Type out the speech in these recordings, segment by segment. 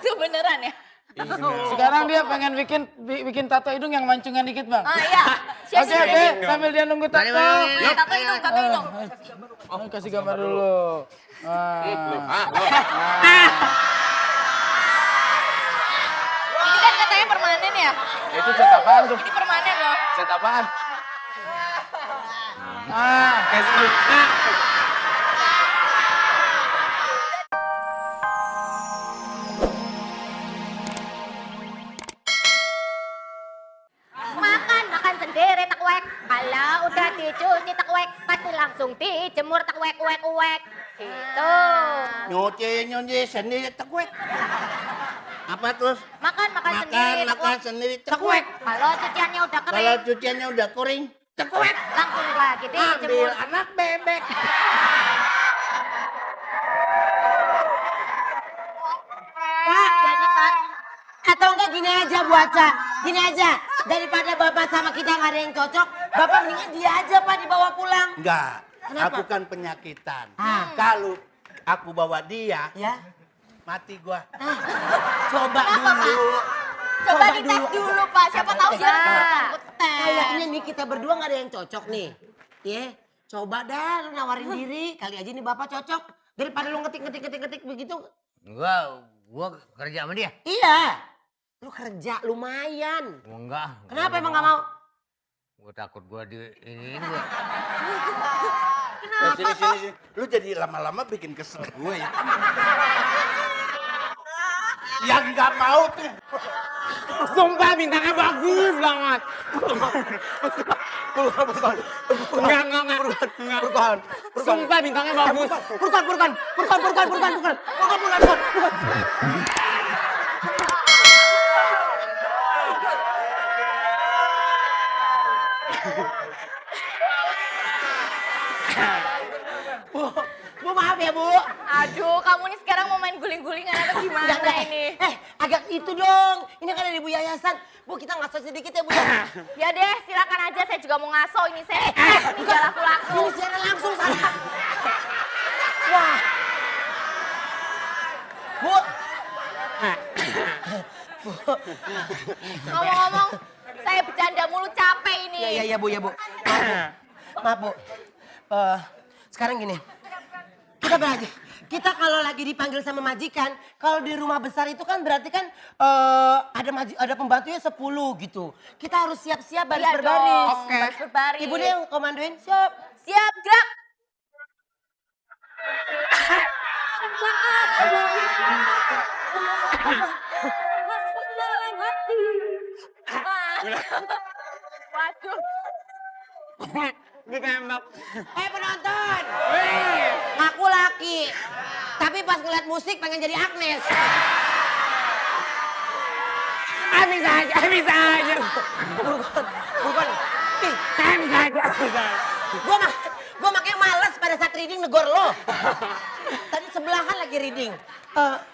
itu beneran ya? Sekarang dia pengen bikin tato hidung yang mancungan dikit, Bang. Ah iya. Oke, sambil dia nunggu tato. Tato hidung. Kasih gambar dulu. Ini kan katanya permanen ya? Itu cat apaan tuh? Ini permanen loh. Cat apaan? Makan sendiri takwek. Kalau udah dicuci takwek, pasti langsung dijemur takwek. Gitu. Nyuci sendiri takwek. Apa terus? Makan sendiri. Makan sendiri takwek. Kalau cuciannya udah kering, Kalau cuciannya udah kering, takwek. langsung lagi Ambil dijemur. anak bebek. Jadi kan, Atau enggak gini aja Bu Aca, gini aja. Daripada Bapak sama kita nggak ada yang cocok, Bapak mendingan dia aja Pak dibawa pulang. Enggak, Kenapa? aku kan penyakitan. Ah. Kalau aku bawa dia, Ya, mati gua. coba dulu. Coba dites dulu Pak, siapa tahu Ya. dia sangkut tes. Kayaknya nih kita berdua nggak ada yang cocok nih. Ya, coba dah lu nawarin diri, kali aja nih Bapak cocok. Daripada lu ngetik begitu. Gua kerja sama dia. Iya, lu kerja lumayan. Gua enggak. Kenapa emang nggak mau? Gua takut gua di ini gua. Sini. Lu jadi lama-lama bikin kesel gue ya. Yang nggak mau tuh. Sumpah bintangnya bagus banget. Enggak. Sumpah bintangnya bagus. Bukan. Bu maaf ya Bu. Aduh, kamu nih sekarang mau main guling-gulingan atau gimana Enggak. ini? Agak itu dong. Ini kan ada Ibu Yayasan. Bu kita ngaso sedikit ya Bu. Ya deh, silakan aja. Saya juga mau ngaso ini. Saya ini gak laku-laku. Ini secara langsung sana. Wah. Bu. Ngomong-ngomong, saya bercanda mulu capek ini. Ya Bu. Maaf Bu. Sekarang gini. Kita belajar. Kita kalau lagi dipanggil sama majikan, kalau di rumah besar itu kan berarti kan ada pembantunya 10 gitu. Kita harus siap-siap baris Iya berbaris. dong, baris berbaris. Ibu deh yang komandoin, siap. Siap, gerak. Waduh. Ditembak. Penonton, ngaku laki. Tapi pas ngeliat musik pengen jadi Agnes. Bisa aja. Bukan. Bisa aja. Gue makanya males pada saat reading negor lo. Tadi sebelahan lagi reading.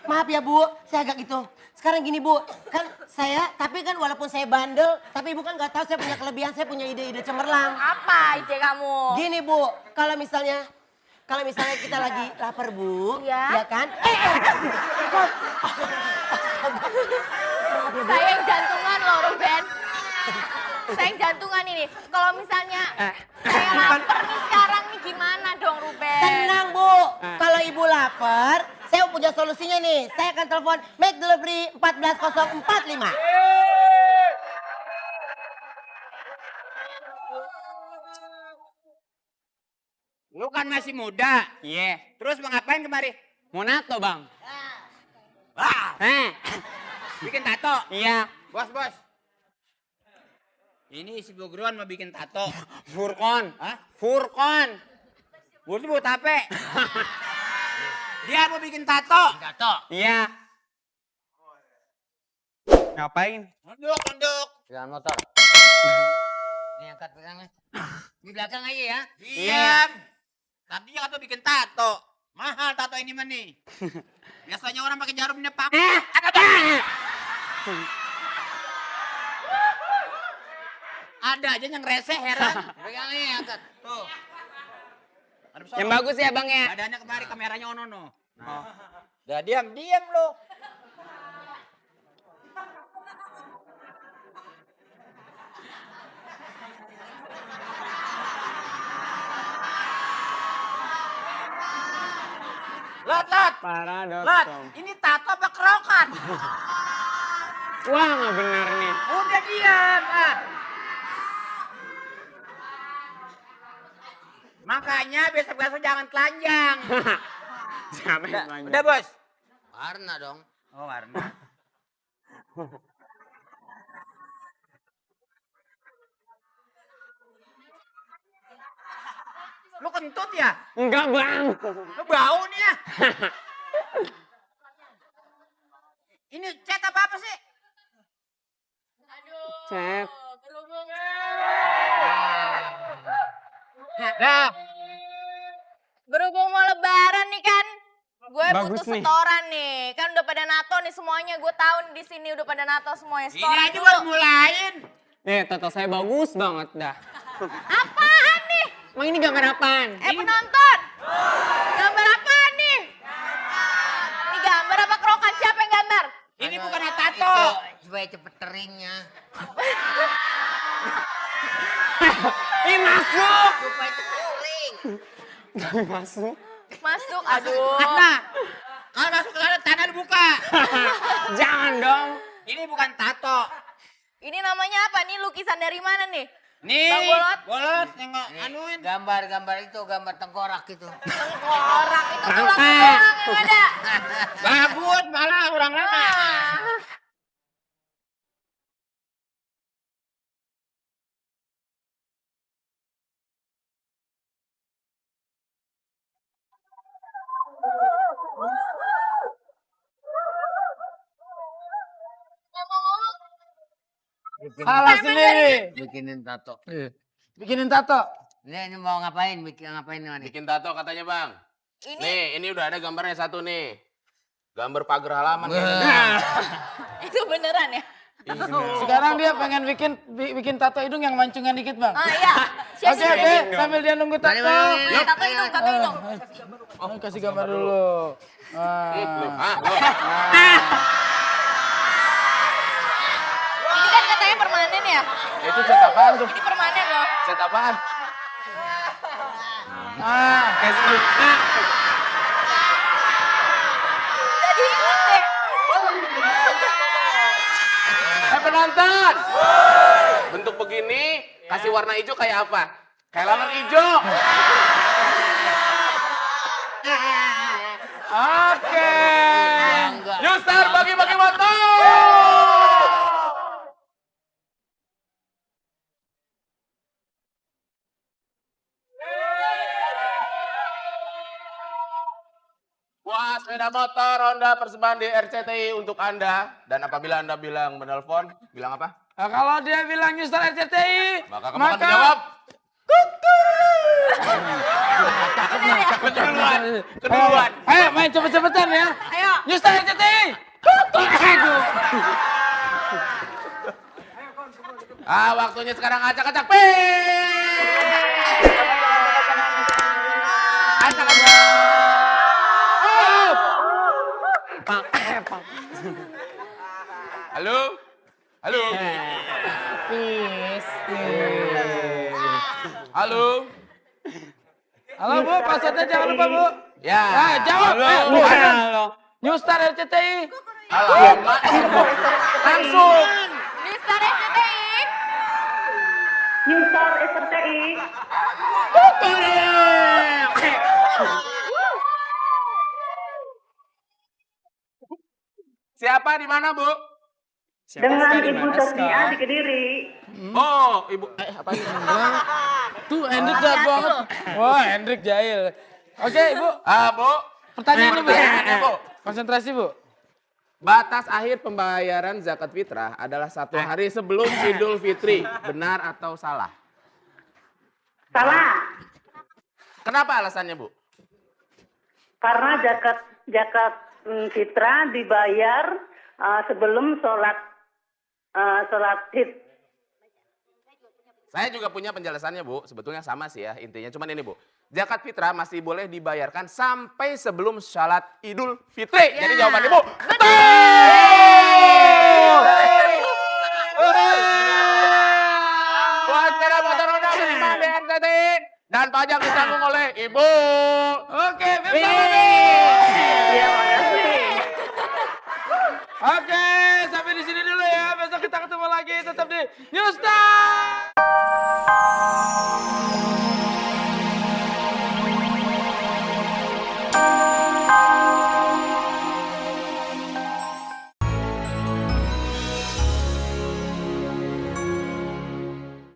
Maaf ya Bu, saya agak gitu. Sekarang gini Bu, kan saya, tapi kan walaupun saya bandel, tapi Ibu kan nggak tahu saya punya kelebihan, saya punya ide-ide cemerlang. Apa ide kamu? Gini Bu, kalau misalnya kita lagi lapar Bu, Iya. ya kan? Saya yang jantungan loh, Ruben. Saya yang jantungan ini. Kalau misalnya saya lapar nih sekarang nih gimana dong, Ruben? Tenang Bu, kalau Ibu lapar, saya punya solusinya nih. Saya akan telepon make delivery 14045. Lu kan masih muda. Iya. Terus mau ngapain kemari? Mau nato, Bang. Bikin tato. Iya. Bos. Ini si Bogruan mau bikin tato. Furkon. Hah? Furkon. Buat tape. Dia mau bikin tato. Iya. Ngapain? Nunduk. Jangan motor. Ini angkat pegangnya. Di belakang aja ya. Diam. Tadinya kata bikin tato. Mahal tato ini mah nih. Biasanya orang pakai jarum nepang. Ada aja yang reseh heran. Pegang nih angkat. Tuh. Yang bagus ya, Bang ya. Badannya kemari kameranya ono no. Udah diam lo. Lot. Parah.com. Lot, ini tato apa kerokan? Wah, nggak benar nih. Udah diam. Ah. Makanya besok-besok jangan telanjang. Siapa yang nanya? Udah bos. Warna dong. Oh Warna. Lu kentut ya? Enggak, Bang. Lu bau nih ya? Ini chat apa sih? Chat. Dah. Berhubung mau lebaran nih kan, gue Bagus butuh nih. setoran nih. Kan udah pada NATO nih semuanya, gue tahu nih di sini udah pada NATO semuanya. Ini Setoran aja dulu. baru mulain. Nih, tato saya bagus banget dah. Apaan nih? Emang ini gambar apaan? Penonton, gambar apaan nih? Ini gambar apa kerokan? Siapa yang gambar? Ini bukan tato. Itu supaya cepet keringnya. Ih, masuk. Supaya cepet kering. Nggak masuk. Masuk, aduh. Nah, kalau masuk ke sana tanah dibuka. Jangan dong. Ini bukan tato. Ini namanya apa nih? Lukisan dari mana nih? Nih, Bang Bolot. Bolot yang Ini anuin. gambar-gambar itu, gambar tengkorak itu. Tengkorak itu tulang Rangka. doang yang ada. Bagus malah orang lama. Ah. Salah sendiri. Bikinin tato. Bikinin tato. Ini mau ngapain? Ngapain nih? Bikin tato katanya bang. Ini Nih, ini udah ada gambarnya satu nih. Gambar pagar halaman. itu beneran ya? Sekarang dia pengen bikin tato hidung yang mancungan dikit, Bang. Ah iya. Oke, oke. Sambil dia nunggu tato. Yuk, tato hidung, tato hidung. Oh, kasih gambar dulu. Ini kan katanya permanen ya? Itu cat apaan tuh? Ini permanen loh. Cat apaan? Kasih. Jadi inget deh. Penonton. Bentuk begini, kasih warna hijau kayak apa? Kayak laler hijau. Oke. Yusar bagi-bagi motor. Wah, sepeda motor Honda persembahan di RCTI untuk Anda. Dan apabila Anda bilang menelpon, bilang apa? Nah, kalau dia bilang Yustar RCTI, Maka kamu akan menjawab. Keduluan. Keduluan. Ayo main cepet-cepetan ya. Ayo. Yustar RCTI. Aduh. Waktunya sekarang acak-acak. Acak-acak. Halo? Halo? Halo? Halo Bu, passwordnya jangan lupa Bu. Ya. Jawab. Halo. Halo. Newstar RCTI. Alamak. Langsung. Newstar SCTI. Newstar SCTI. Siapa di mana, Bu? Dengan Ibu Tasnia di Kediri. Oh, Ibu. Apa ini? Tuh Hendrik jahat banget. Wah Hendrik jahil. Oke Bu, Bu. pertanyaannya Bu. Pertanyaannya, Bu. Konsentrasi Bu. Batas akhir pembayaran zakat fitrah adalah 1 hari sebelum Idul Fitri. Benar atau salah? Salah. Kenapa alasannya, Bu? Karena zakat fitrah dibayar sebelum sholat Id. Saya juga punya penjelasannya, Bu. Sebetulnya sama sih ya, intinya cuman ini, Bu. Zakat fitrah masih boleh dibayarkan sampai sebelum sholat Idul Fitri. Jadi jawabannya, Bu. Betul! Buat sepeda motor Honda persembahan di RCTI. Dan pajak ditanggung oleh Ibu. Oke, Ya, makasih. Oke, sampai di sini dulu ya. Besok kita ketemu lagi tetap di New Star.